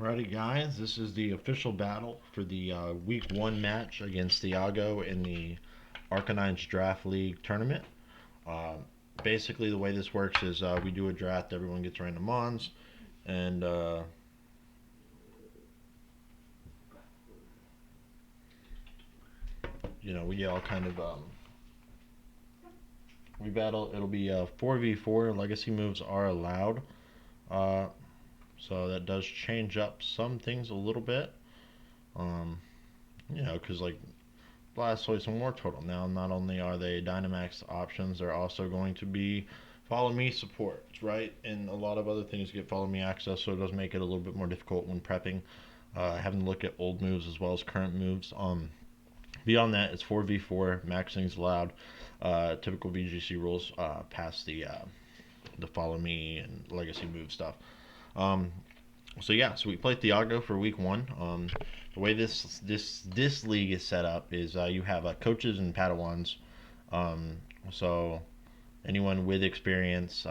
Alrighty, guys, this is the official battle for the week one match against Thiago in the Arcanines Draft League tournament. Uh, Basically, the way this works is we do a draft, everyone gets random mons, and we all kind of we battle. It'll be 4v4. Legacy moves are allowed, uh, so that does change up some things a little bit. Um, because like Blastoise and War Total. Now, not only are they Dynamax options, they're also going to be Follow Me supports, right? And a lot of other things get Follow Me access, so it does make it a little bit more difficult when prepping, having to look at old moves as well as current moves. Beyond that, it's 4v4, maxing's allowed. Typical VGC rules past the Follow Me and Legacy move stuff. Um, so we play Thiago for week one. The way this league is set up is you have coaches and Padawans. Um, so anyone with experience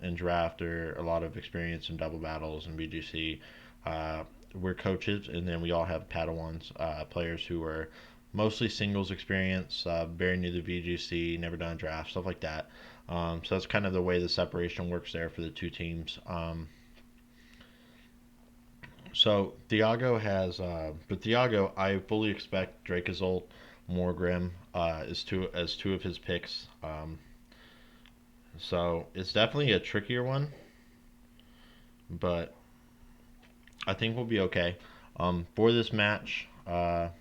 in draft or a lot of experience in double battles and BGC, we're coaches, and then we all have Padawans, players who are mostly singles experience, very new to VGC, never done a draft, stuff like that. So that's kind of the way the separation works there for the two teams. So Thiago has, but Thiago, I fully expect Dracozolt, Morgrim as two of his picks. So it's definitely a trickier one, but I think we'll be okay. For this match, and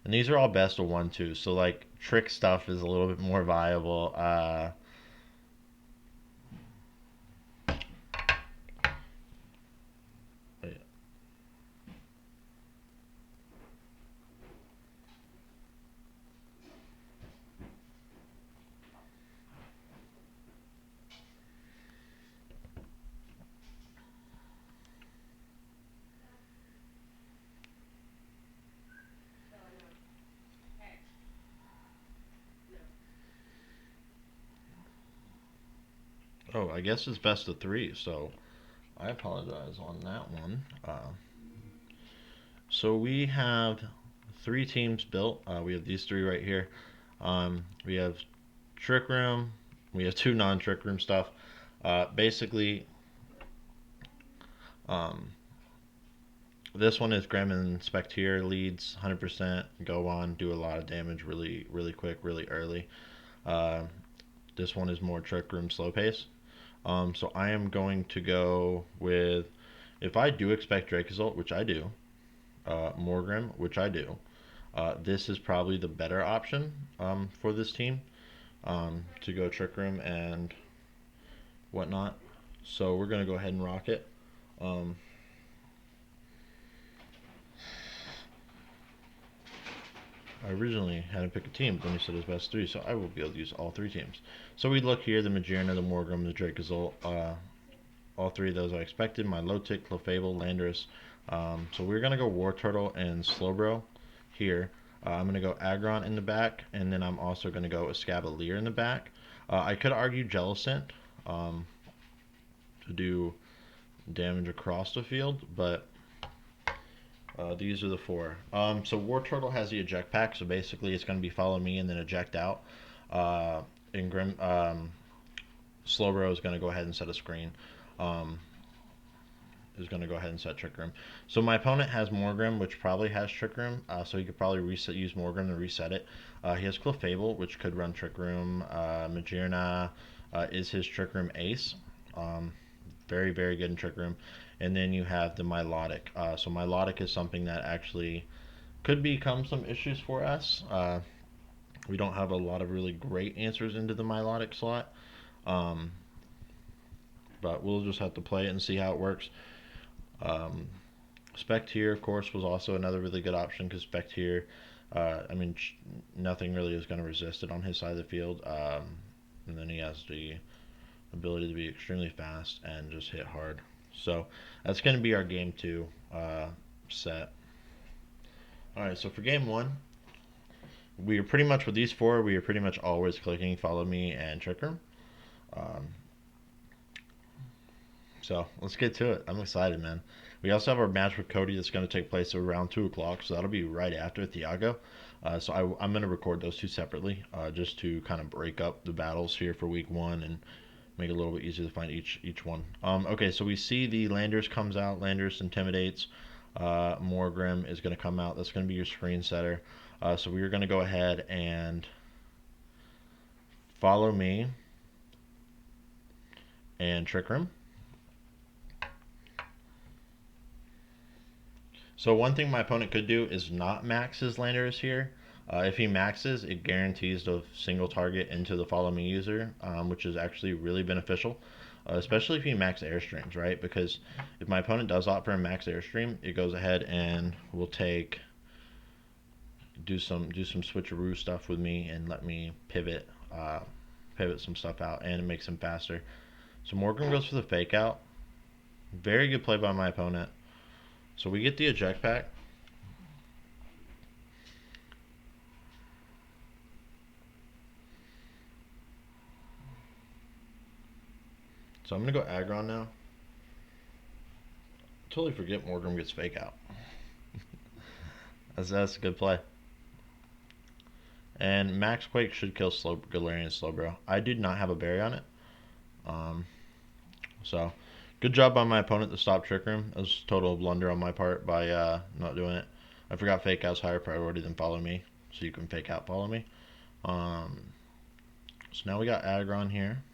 these are all best of one too. So like trick stuff is a little bit more viable. Oh, I guess it's best of three. So I apologize on that one. So we have three teams built. We have these three right here. We have Trick Room. We have two non-Trick Room stuff. Basically, um, this one is Gremlin Spectier leads 100%. Go on, do a lot of damage really, really quick, really early. Uh, this one is more Trick Room slow pace. So I am going to go with, if I do expect Dracozolt, which I do, Morgrim, which I do, this is probably the better option for this team to go Trick Room and whatnot. So we're going to go ahead and rock it. Um, I originally had to pick a team, but then he said it was best three, so I will be able to use all three teams. So we look here, the Magearna, the Morgrim, the Dracozolt. All three of those I expected. My Lotic, Clefable, Landorus. So we're going to go War Turtle and Slowbro here. I'm going to go Aggron in the back, and then I'm also going to go Escavalier in the back. I could argue Jellicent to do damage across the field, but these are the four. So War Turtle has the eject pack, so basically it's going to be follow me and then eject out. And Slowbro is going to go ahead and set a screen. Um, is going to go ahead and set Trick Room. So my opponent has Morgrim, which probably has Trick Room, so he could probably use Morgrim to reset it. He has Clefable, which could run Trick Room. Magearna is his Trick Room ace. Very, very good in Trick Room. And then you have the Milotic. So Milotic is something that actually could become some issues for us. We don't have a lot of really great answers into the Milotic slot. Um, but we'll just have to play it and see how it works. Um, Spectier, of course, was also another really good option because Spectier, nothing really is going to resist it on his side of the field. And then he has the ability to be extremely fast and just hit hard. So that's going to be our game two set. All right, so for game one, we are pretty much with these four. We are pretty much always clicking Follow Me and Trick Room. Um, So let's get to it. I'm excited, man. We also have our match with Cody that's going to take place around 2 o'clock, so that'll be right after Thiago. I'm going to record those two separately, just to kind of break up the battles here for week one and make it a little bit easier to find each one. Okay, so we see the Landers comes out. Landers intimidates. Morgrim is going to come out. That's going to be your screen setter. So we are going to go ahead and follow me and Trick Room. So one thing my opponent could do is not max his Landers here. If he maxes, it guarantees the single target into the follow me user, which is actually really beneficial, especially if he max airstreams, right? Because if my opponent does opt for a max airstream, it goes ahead and will do some switcheroo stuff with me and let me pivot some stuff out, and it makes him faster. So Morgan goes for the fake out. Very good play by my opponent. So we get the eject pack. So I'm going to go Aggron now. Totally forget Morgan gets fake out. That's a good play. And Max Quake should kill Galarian Slowbro. I did not have a berry on it. So good job by my opponent to stop Trick Room. It was a total blunder on my part by not doing it. I forgot fake out's higher priority than follow me. So you can fake out follow me. So now we got Aggron here.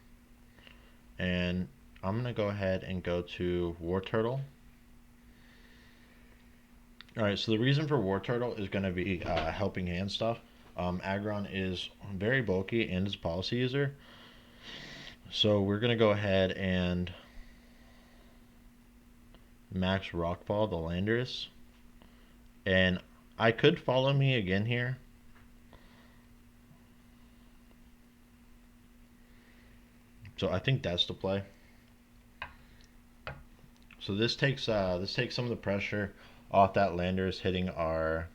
And I'm going to go ahead and go to War Turtle. Alright, so the reason for War Turtle is going to be helping hand stuff. Aggron is very bulky and is a policy user. So we're going to go ahead and max Rockfall the Landers. And I could follow me again here. So I think that's the play. So this takes some of the pressure off that Landers hitting our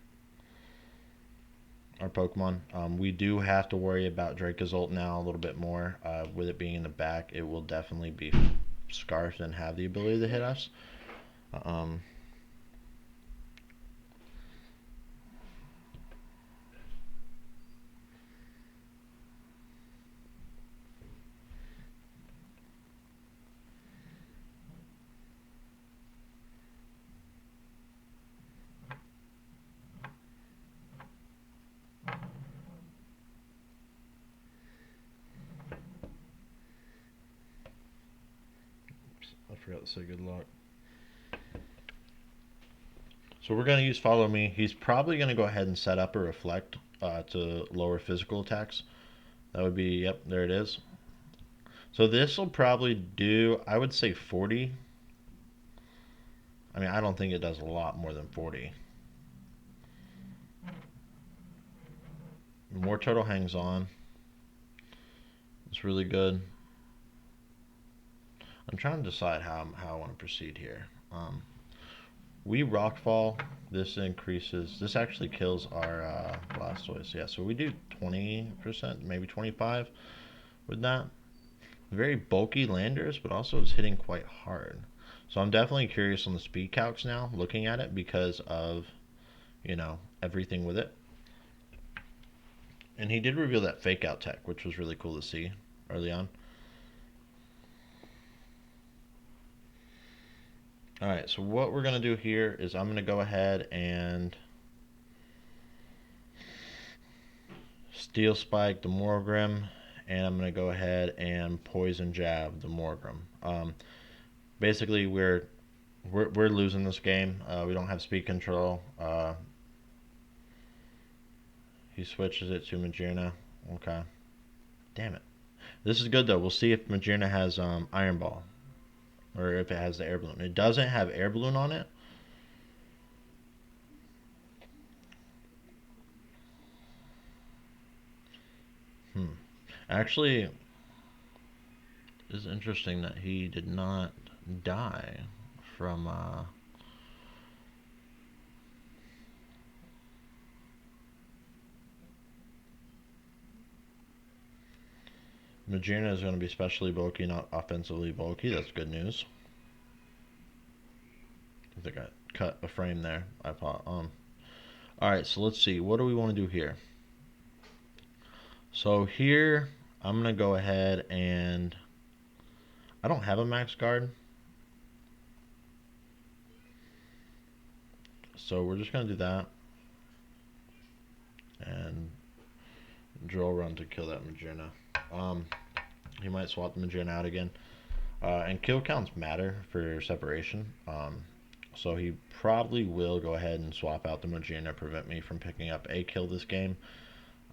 Pokemon. We do have to worry about Dracozolt now a little bit more. With it being in the back, it will definitely be scarfed and have the ability to hit us. I forgot to say good luck. So we're going to use Follow Me. He's probably going to go ahead and set up a Reflect to lower physical attacks. That would be, yep, there it is. So this will probably do, I would say 40. I mean, I don't think it does a lot more than 40. More Turtle hangs on. It's really good. I'm trying to decide how I want to proceed here. We Rockfall. This increases. This actually kills our Blastoise. Yeah, so we do 20%, maybe 25 with that. Very bulky Landers, but also it's hitting quite hard. So I'm definitely curious on the speed calcs now, looking at it because of, everything with it. And he did reveal that fake out tech, which was really cool to see early on. Alright, so what we're going to do here is I'm going to go ahead and Steel Spike the Morgrim, and I'm going to go ahead and Poison Jab the Morgrim. Basically, we're losing this game. We don't have speed control. He switches it to Magearna. Okay. Damn it. This is good, though. We'll see if Magearna has Iron Ball. Or if it has the air balloon. It doesn't have air balloon on it. Actually, it's interesting that he did not die from Magearna is going to be specially bulky, not offensively bulky. That's good news. I think I cut a frame there. Alright, so let's see. What do we want to do here? So here, I'm going to go ahead and... I don't have a max guard. So we're just going to do that. And drill run to kill that Magearna. He might swap the Magearna out again. And kill counts matter for separation. So he probably will go ahead and swap out the Magearna to prevent me from picking up a kill this game.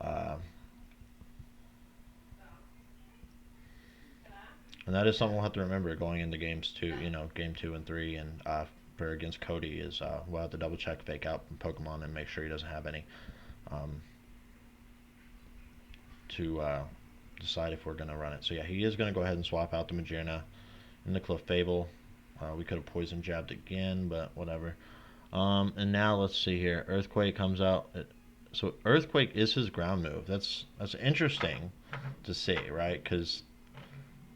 And that is something we'll have to remember going into games two, game 2 and 3, and for against Cody is we'll have to double check fake out Pokemon and make sure he doesn't have any to decide if we're going to run it. So yeah, he is going to go ahead and swap out the Magearna and the Clefable. We could have poison jabbed again, but whatever. And now let's see here. Earthquake comes out. So Earthquake is his ground move. That's interesting to see, right? Because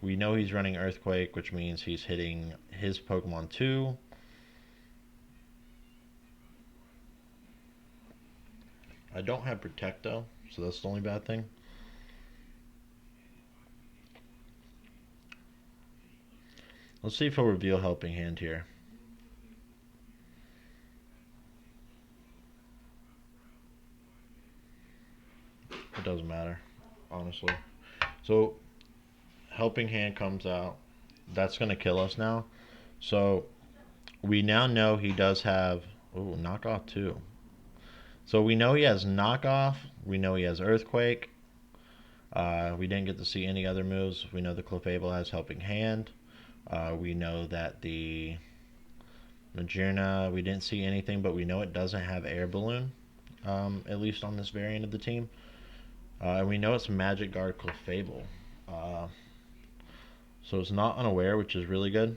we know he's running Earthquake, which means he's hitting his Pokemon too. I don't have Protect though, so that's the only bad thing. Let's see if he'll reveal Helping Hand here. It doesn't matter, honestly. So Helping Hand comes out. That's going to kill us now. So we now know he does have... Oh, Knockoff too. So we know he has Knockoff. We know he has Earthquake. We didn't get to see any other moves. We know the Clefable has Helping Hand. We know that the Magearna, we didn't see anything, but we know it doesn't have Air Balloon, at least on this variant of the team. And we know it's Magic Guard Clefable. So it's not unaware, which is really good.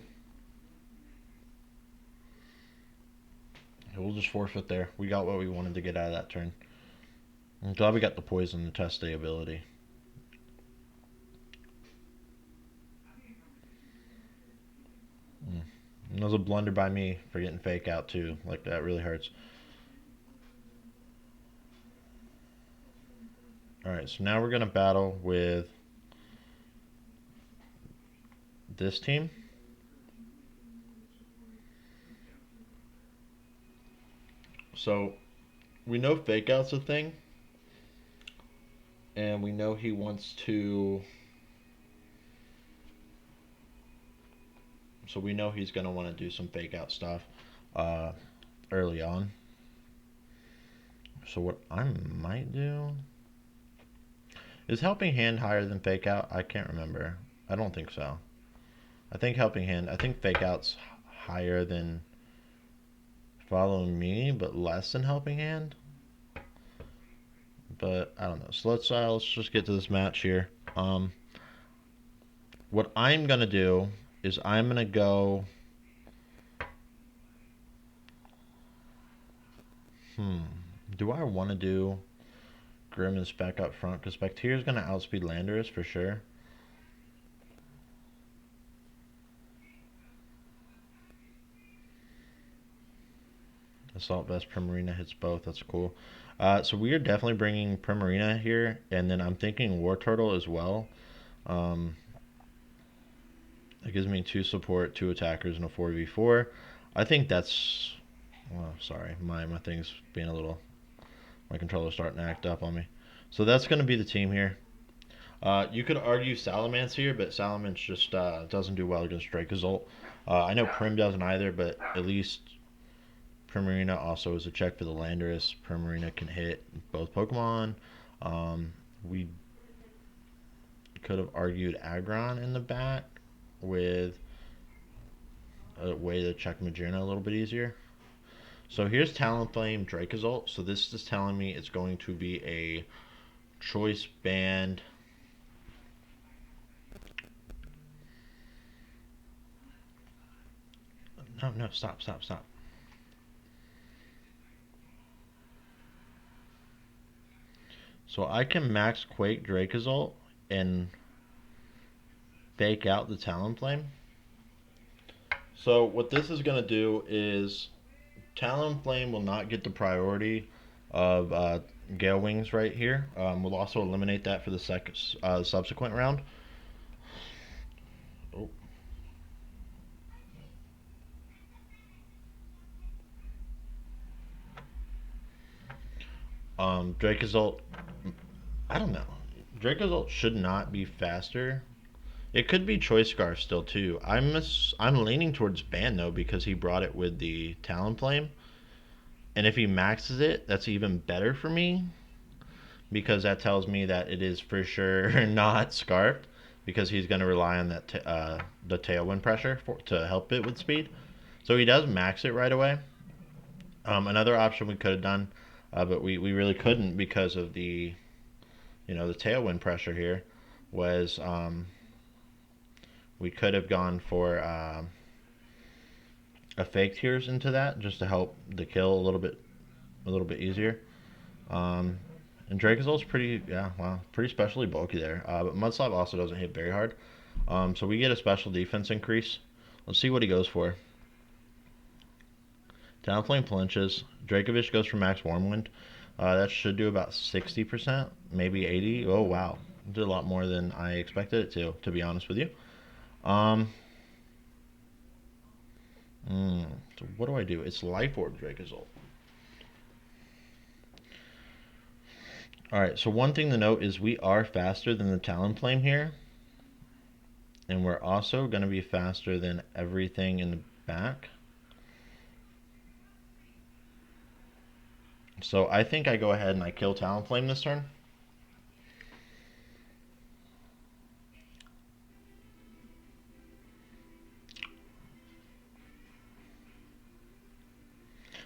We'll just forfeit there. We got what we wanted to get out of that turn. I'm glad we got the poison to test the ability. And that was a blunder by me for getting fake out too. Like, that really hurts. Alright, so now we're going to battle with this team. So we know fake out's a thing. And we know he wants to... So we know he's going to want to do some fake out stuff early on. So what I might do... Is Helping Hand higher than fake out? I can't remember. I don't think so. I think Helping Hand... I think fake out's higher than Follow Me, but less than Helping Hand. But I don't know. So let's just get to this match here. What I'm gonna do is I'm gonna go. Do I want to do Grim and Spec up front? Because Spectier's gonna outspeed Landorus for sure. Assault Vest Primarina hits both. That's cool. So we are definitely bringing Primarina here, and then I'm thinking War Turtle as well. It gives me 2 support, 2 attackers, and a 4v4. I think that's... Oh, sorry. My thing's being a little... My controller's starting to act up on me. So that's going to be the team here. You could argue Salamence here, but Salamence just doesn't do well against Dracozolt. I know Prim doesn't either, but at least Primarina also is a check for the Landorus. Primarina can hit both Pokemon. We could have argued Aggron in the back with a way to check Magearna a little bit easier. So here's Talonflame Dracozolt. So this is telling me it's going to be a choice band. No, stop. So I can max Quake Dracozolt and fake out the Talonflame. So what this is gonna do is Talonflame will not get the priority of Gale Wings right here. We'll also eliminate that for the subsequent round. Oh. Dracozolt, I don't know. Dracozolt should not be faster. It could be Choice Scarf still too. I'm leaning towards Ban though because he brought it with the Talonflame, and if he maxes it, that's even better for me because that tells me that it is for sure not Scarfed because he's going to rely on that the Tailwind pressure to help it with speed. So he does max it right away. Another option we could have done, but we really couldn't because of the tailwind pressure here, was we could have gone for a fake tears into that just to help the kill a little bit easier. Um, and Dracozold's pretty, yeah, wow, pretty specially bulky there. But Mudslap also doesn't hit very hard. So we get a special defense increase. Let's see what he goes for. Talonflame flinches. Dracovish goes for max Warmwind. That should do about 60%, maybe 80. Oh wow, did a lot more than I expected it to be honest with you. Um, so what do I do? It's Life Orb Dracozolt. Alright, so one thing to note is we are faster than the Talonflame here. And we're also going to be faster than everything in the back. So I think I go ahead and I kill Talonflame this turn.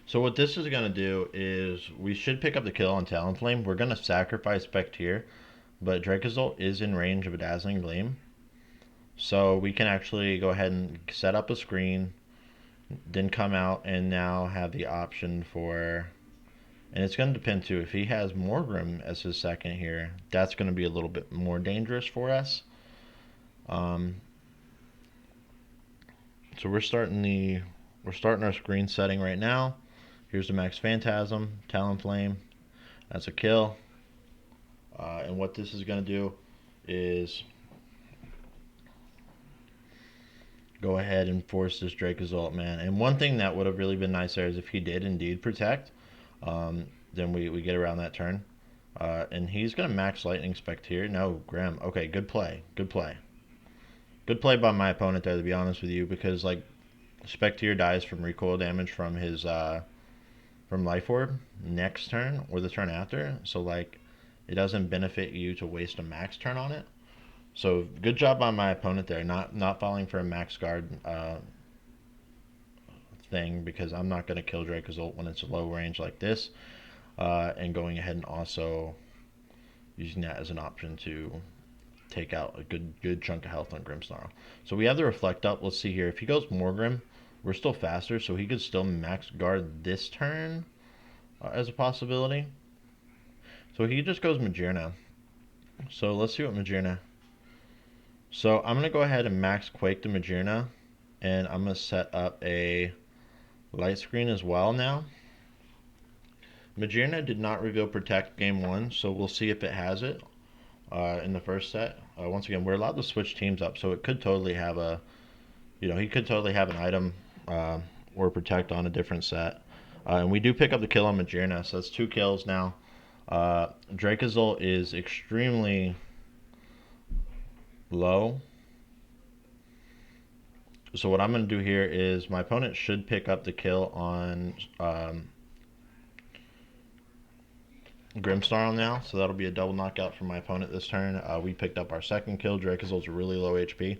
So what this is going to do is we should pick up the kill on Talonflame. We're going to sacrifice Spectier, but Dracozolt is in range of a Dazzling Gleam. So we can actually go ahead and set up a screen, then come out and now have the option for, and it's going to depend too, if he has Morgrim as his second here, that's going to be a little bit more dangerous for us. So we're starting our screen setting right now. Here's the Max Phantasm, Talonflame. That's a kill. And what this is going to do is go ahead and force this Dracozolt, man. And one thing that would have really been nice there is if he did indeed protect, then we get around that turn. And he's going to max Lightning Spect here. No, Grim. Okay, good play. Good play. Good play by my opponent there, to be honest with you, because, like, Spectier dies from recoil damage from his from Life Orb next turn or the turn after. So, like, it doesn't benefit you to waste a max turn on it. So good job by my opponent there, not falling for a max guard thing, because I'm not going to kill Dracozolt when it's a low range like this, and going ahead and also using that as an option to take out a good chunk of health on Grimmsnarl. So we have the Reflect up. Let's see here. If he goes Morgrim, we're still faster, so he could still max guard this turn as a possibility. So he just goes Magearna. So let's see what Magearna. So I'm going to go ahead and max Quake to Magearna, and I'm going to set up a light screen as well now. Magearna did not reveal Protect game 1, so we'll see if it has it in the first set. Once again, we're allowed to switch teams up, so it could totally have he could totally have an item or Protect on a different set. And we do pick up the kill on Magearna, so that's 2 kills now. Dracozolt is extremely low. So what I'm going to do here is my opponent should pick up the kill on Grimmsnarl now, so that'll be a double knockout for my opponent this turn. We picked up our second kill. Dracozolt's really low HP.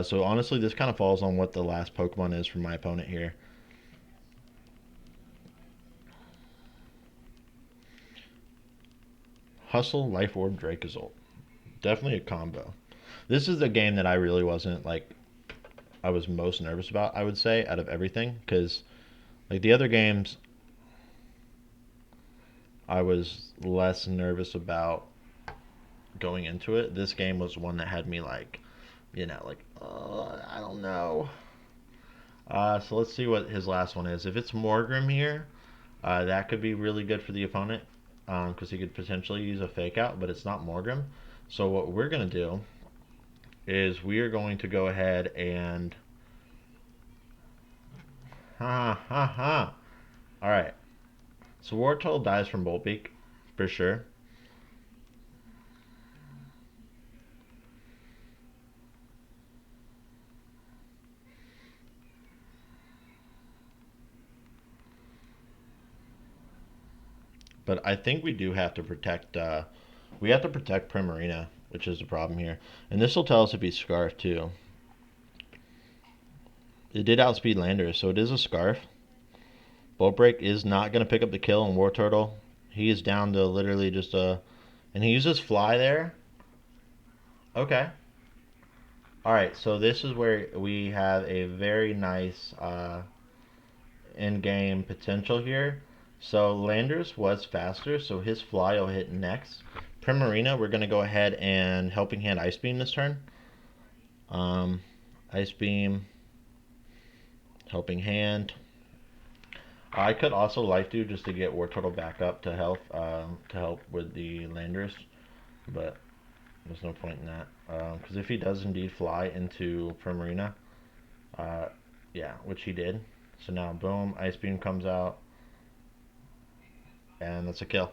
So honestly, this kind of falls on what the last Pokemon is for my opponent here. Hustle, Life Orb, Dracozolt. Definitely a combo. This is the game that I really wasn't, like, I was most nervous about, I would say, out of everything. Because, like, the other games, I was less nervous about going into it. This game was one that had me, like, I don't know. So let's see what his last one is. If it's Morgrim here, that could be really good for the opponent because he could potentially use a fake out, but it's not Morgrim. So what we're going to do is we are going to go ahead and ha ha ha. All right. So Wartortle dies from Boltbeak for sure. But I think we do have to protect. We have to protect Primarina, which is the problem here. And this will tell us if he's Scarf too. It did outspeed Landers, so it is a Scarf. Bolt Break is not going to pick up the kill on Wartortle. He is down to literally just a. And he uses Fly there. Okay. Alright, so this is where we have a very nice in game potential here. So Landers was faster, so his Fly will hit next. Primarina, we're going to go ahead and Helping Hand Ice Beam this turn. Ice Beam, Helping Hand. I could also Life Dew just to get Wartortle back up to health, to help with the Landers, but there's no point in that. Because if he does indeed fly into Primarina, uh, yeah, which he did. So now, boom, Ice Beam comes out, and that's a kill.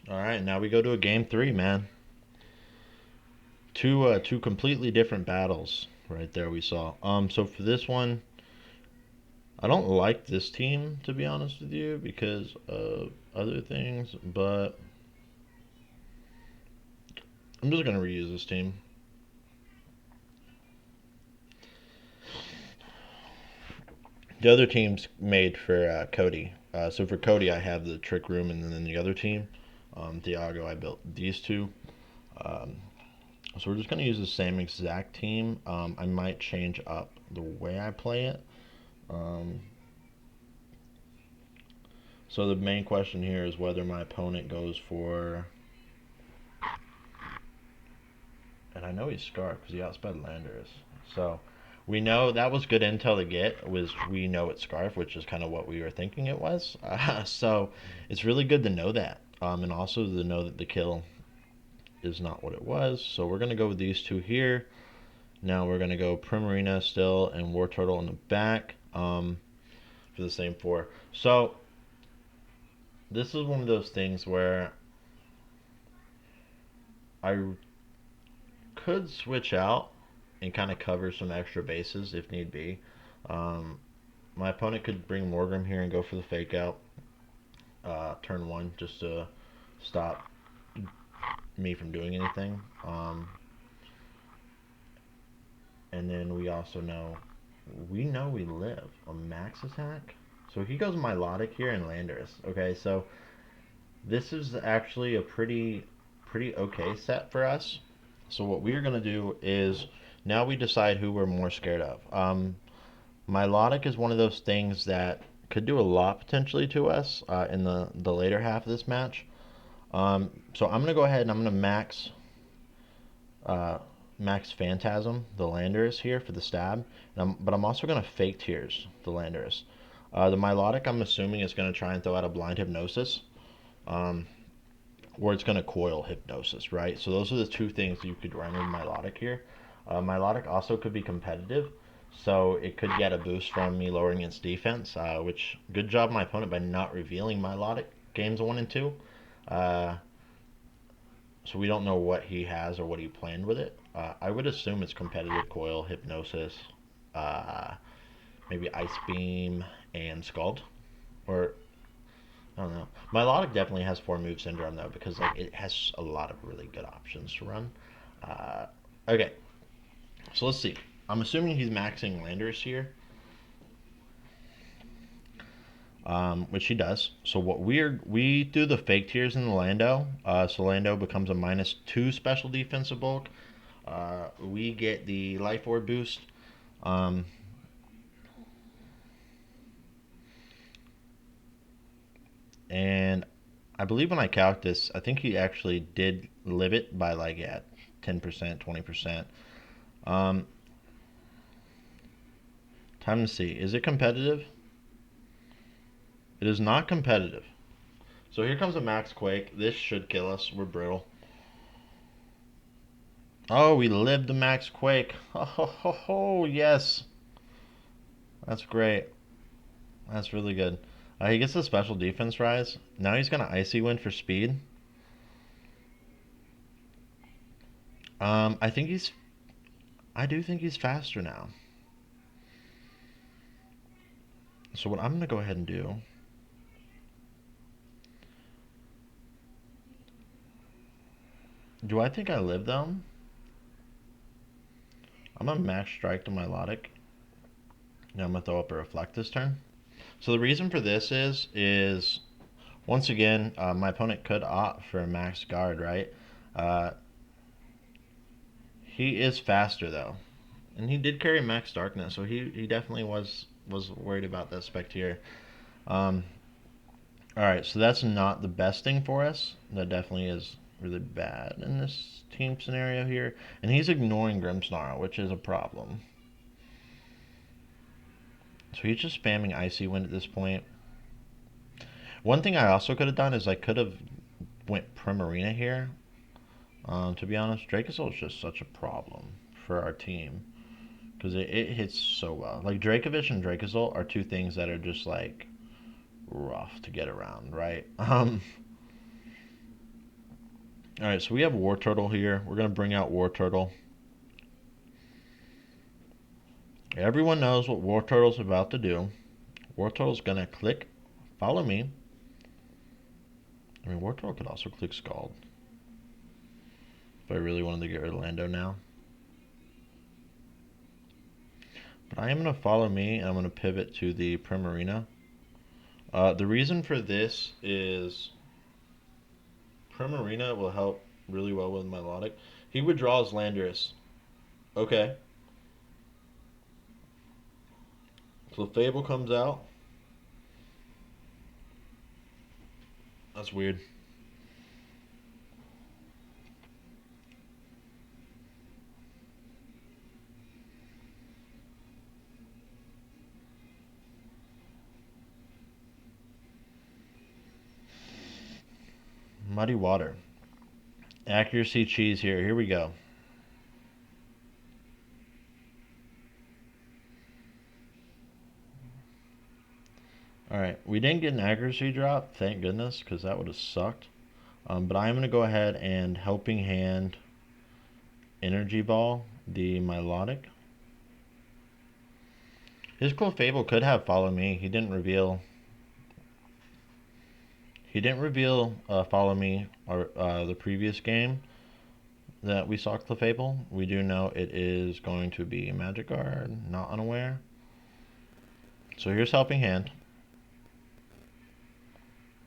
All right, now we go to a game three, man. Two completely different battles right there we saw. So for this one, I don't like this team to be honest with you because of other things, but I'm just gonna reuse this team. The other team's made for Cody. So for Cody, I have the Trick Room, and then the other team, Diago, I built these two. Um, so we're just going to use the same exact team. I might change up the way I play it. Um, so the main question here is whether my opponent goes for, and I know he's Scarf because he outsped Landers. So we know that was good intel to get. Was we know it's Scarf, which is kind of what we were thinking it was. So it's really good to know that, and also to know that the kill is not what it was. So we're gonna go with these two here. Now we're gonna go Primarina still and Wartortle in the back for the same four. So this is one of those things where I could switch out and kind of cover some extra bases if need be. Um, my opponent could bring Morgrim here and go for the fake out turn one just to stop me from doing anything. And then we also know we live a max attack. So he goes Milotic here and Landers. Okay, so this is actually a pretty okay set for us. So what we're gonna do is now we decide who we're more scared of. Milotic is one of those things that could do a lot potentially to us in the later half of this match. So I'm gonna go ahead and I'm gonna uh, max Phantasm the Landers here for the stab, but I'm also gonna fake Tears the Landers. The Milotic I'm assuming is gonna try and throw out a blind hypnosis. Um, or it's going to coil hypnosis, right? So those are the two things you could run with Milotic here. Milotic also could be competitive, so it could get a boost from me lowering its defense, which good job my opponent by not revealing Milotic games 1 and 2. Uh, so we don't know what he has or what he planned with it. I would assume it's competitive coil, hypnosis, uh, maybe ice beam, and scald, or I don't know. Milotic definitely has 4 move syndrome though because like it has a lot of really good options to run. Uh, okay, so let's see. I'm assuming he's maxing Landers here. which he does. So what we do the fake tiers in the Lando. So Lando becomes a -2 special defensive bulk. We get the life orb boost. Um, and I believe when I calc this, I think he actually did live it by like, yeah, 10%, 20%. Um, Time to see. Is it competitive? It is not competitive. So here comes a Max Quake. This should kill us. We're brittle. Oh, we lived the Max Quake. Oh, yes. That's great. That's really good. He gets a special defense rise. Now he's gonna Icy Wind for speed. I think he's. I do think he's faster now. So what I'm gonna go ahead and do. Do I think I live them? I'm gonna max strike to Milotic. Now I'm gonna throw up a reflect this turn. So the reason for this is once again my opponent could opt for a max guard, right? Uh, he is faster though, and he did carry max darkness, so he definitely was worried about that Spectre. Um, all right, so that's not the best thing for us. That definitely is really bad in this team scenario here, and he's ignoring Grimmsnarl, which is a problem. So he's just spamming Icy Wind at this point. One thing I also could have done is I could have went Primarina here. To be honest, Dracozolt is just such a problem for our team because it hits so well. Like Dracovish and Dracozolt are two things that are just like rough to get around, right? All right, so we have War Turtle here. We're gonna bring out War Turtle. Everyone knows what War Turtle's about to do. War Turtle's gonna click, follow me. I mean, War Turtle could also click Scald if I really wanted to get rid of Lando now. But I am going to follow me, and I'm going to pivot to the Primarina. The reason for this is Primarina will help really well with Milotic. He withdraws Landorus. Okay. Clefable comes out. That's weird. Muddy Water. Accuracy cheese here. Here we go. Alright, we didn't get an accuracy drop, thank goodness, because that would have sucked. But I'm going to go ahead and Helping Hand Energy Ball the Milotic. His Clefable could have Follow Me. He didn't reveal. Follow Me or the previous game that we saw Clefable. We do know it is going to be Magic Guard, not Unaware. So here's Helping Hand.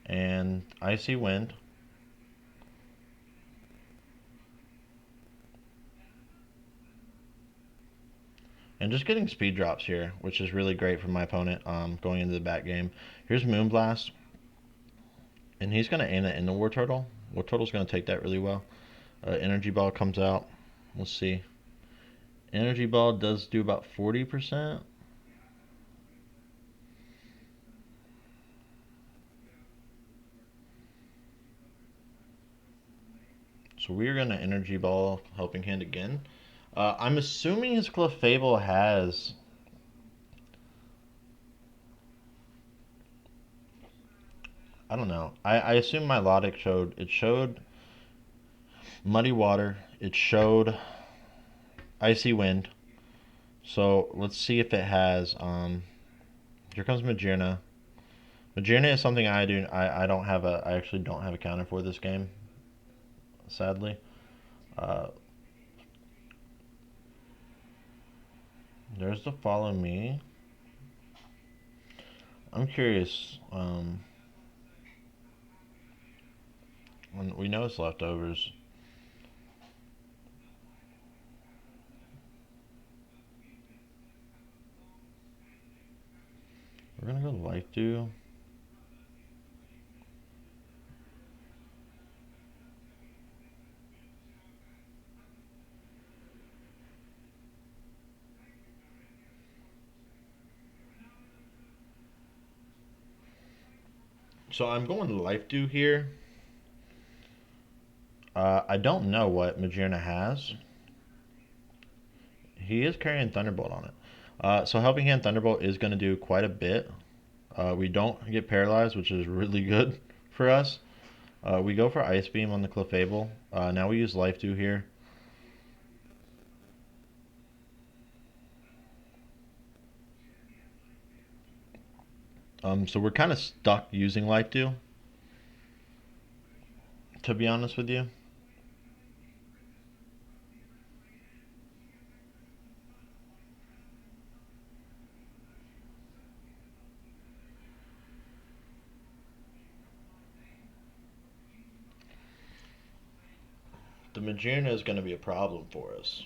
And Icy Wind. And just getting speed drops here, which is really great for my opponent going into the back game. Here's Moonblast. And he's going to aim it in the War Turtle. War Turtle's going to take that really well. Energy Ball comes out. Let's see. Energy Ball does do about 40%. So we're going to Energy Ball Helping Hand again. I'm assuming his Clefable has... I don't know. I assume Milotic showed... It showed Muddy Water. It showed Icy Wind. So let's see if it has... here comes Magearna. Magearna is something I do... I don't have a... I actually don't have a counter for this game. Sadly. There's the Follow Me. I'm curious. We know it's leftovers. We're gonna go life do. So I'm going life do here. I don't know what Majerna has. He is carrying Thunderbolt on it. So Helping Hand Thunderbolt is going to do quite a bit. We don't get paralyzed, which is really good for us. We go for Ice Beam on the Clefable. Now we use Life Dew here. So we're kind of stuck using Life Dew, to be honest with you. The Majerna is going to be a problem for us.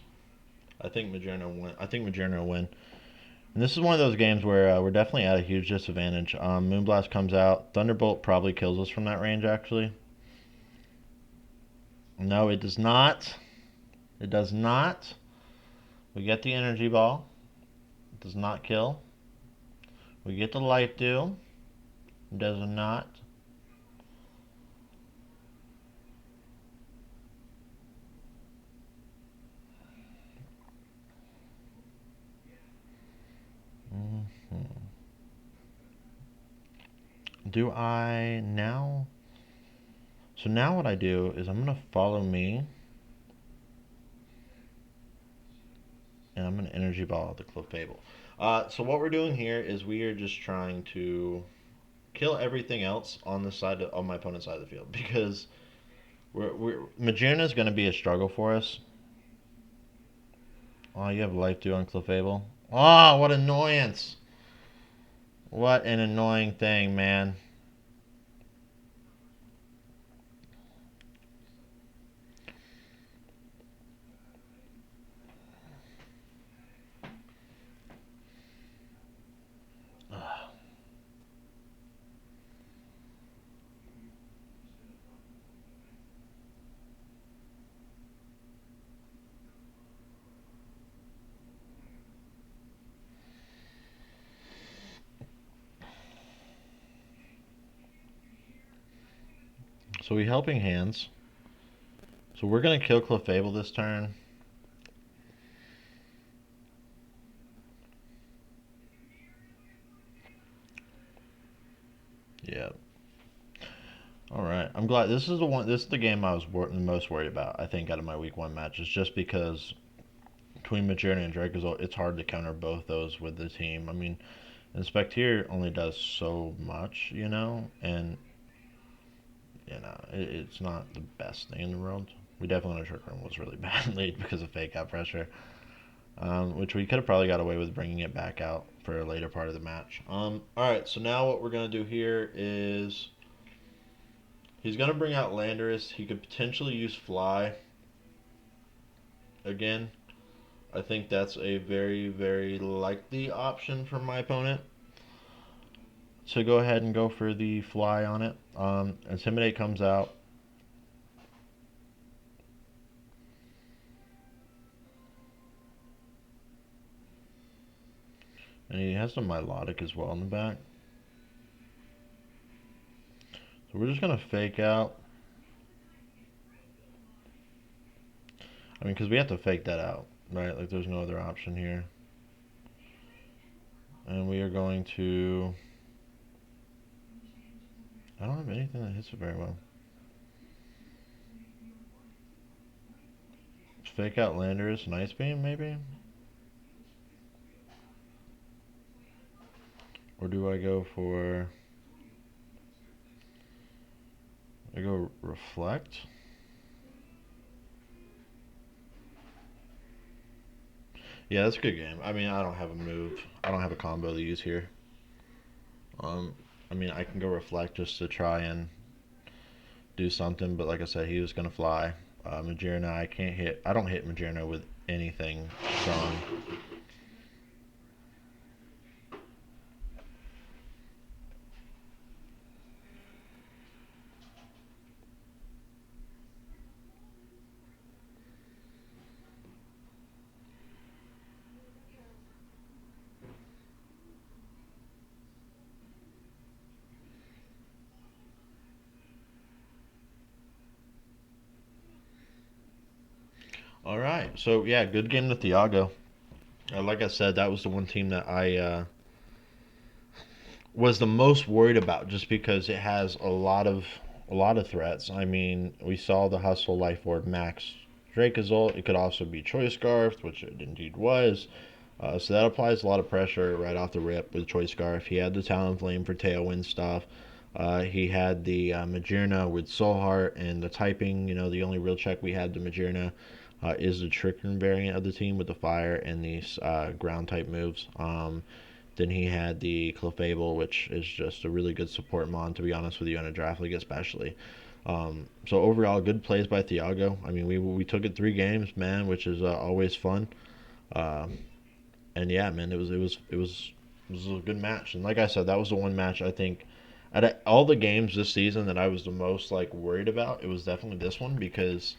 I think Majerna win. I think Majerna will win. And this is one of those games where we're definitely at a huge disadvantage. Moonblast comes out. Thunderbolt probably kills us from that range, actually. No, it does not. It does not. We get the energy ball. It does not kill. We get the light dew. It does not. Mm-hmm. Do I now? So now what I do is I'm going to follow me. And I'm going to energy ball the Clefable. So what we're doing here is we are just trying to kill everything else on the side of, on my opponent's side of the field because Majerna is going to be a struggle for us. Oh, you have life dew on Clefable. Oh, what annoyance! What an annoying thing, man. So we helping hands. So we're gonna kill Clefable this turn. Yeah. All right. I'm glad this is the one. This is the game I was the most worried about. I think out of my week one matches, just because between Majerna and Dracozolt, it's hard to counter both those with the team. I mean, Inspecteer only does so much, and it's not the best thing in the world. We definitely know Trick Room was really bad late because of fake out pressure, which we could have probably got away with bringing it back out for a later part of the match. All right, so now what we're gonna do here is he's gonna bring out Landorus. He could potentially use Fly again. I think that's a very, very likely option for my opponent. So go ahead and go for the Fly on it. Intimidate comes out. And he has the Milotic as well in the back. So we're just going to fake out. I mean, because we have to fake that out, right? Like, there's no other option here. And we are going to... I don't have anything that hits it very well. Fake out Landorus and Ice Beam, maybe? Or do I go for... I go Reflect? Yeah, that's a good game. I mean, I don't have a move. I don't have a combo to use here. Um, I mean, I can go reflect just to try and do something, but like I said, he was gonna fly. Majerna, I can't hit. I don't hit Majerna with anything strong. All right, so yeah, good game to Thiago. Like I said, that was the one team that I was the most worried about, just because it has a lot of threats. I mean, we saw the hustle life orb max Dracozolt. It could also be Choice Scarf, which it indeed was. So that applies a lot of pressure right off the rip with Choice Scarf. He had the Talon Flame for tailwind stuff. He had the Majerna with Soul Heart and the typing. The only real check we had to Majerna is the Trickern variant of the team with the fire and these ground type moves. Then he had the Clefable, which is just a really good support mon, to be honest with you, in a draft league especially. So overall, good plays by Thiago. I mean, we took it 3 games, man, which is always fun. Uh, and yeah, man, it was a good match. And like I said, that was the one match I think out of all the games this season that I was the most like worried about. It was definitely this one, because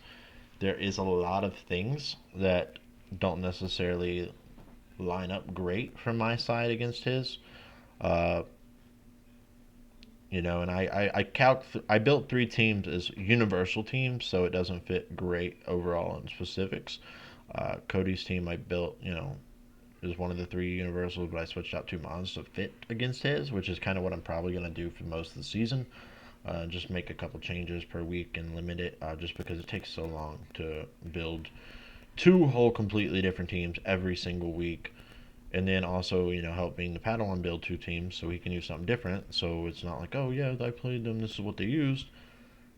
there is a lot of things that don't necessarily line up great from my side against his. Uh, and I built 3 teams as universal teams, so it doesn't fit great overall in specifics. Cody's team I built, is one of the 3 universals, but I switched out 2 mons to fit against his, which is kind of what I'm probably gonna do for most of the season. Just make a couple changes per week and limit it, just because it takes so long to build 2 whole completely different teams every single week, and then also helping the Padawan build 2 teams so he can use something different. So it's not like, oh yeah, I played them. This is what they used.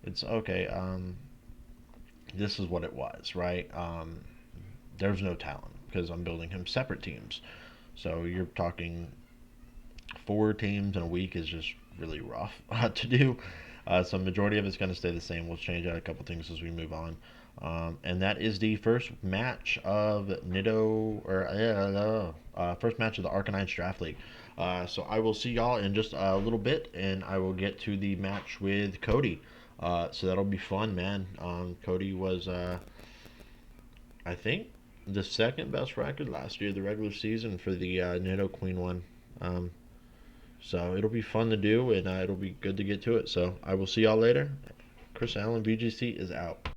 It's okay. This is what it was, right? There's no talent because I'm building him separate teams. So you're talking 4 teams in a week is just really rough to do. So majority of it's going to stay the same. We'll change out a couple things as we move on. And that is the first match of Nido, or first match of the Arcanines Draft League. So I will see y'all in just a little bit, and I will get to the match with Cody. So that'll be fun, man. Cody was, I think, the second best record last year, the regular season, for the Nido Queen one. Um, so it'll be fun to do, and it'll be good to get to it. So I will see y'all later. Chris Allen, VGC is out.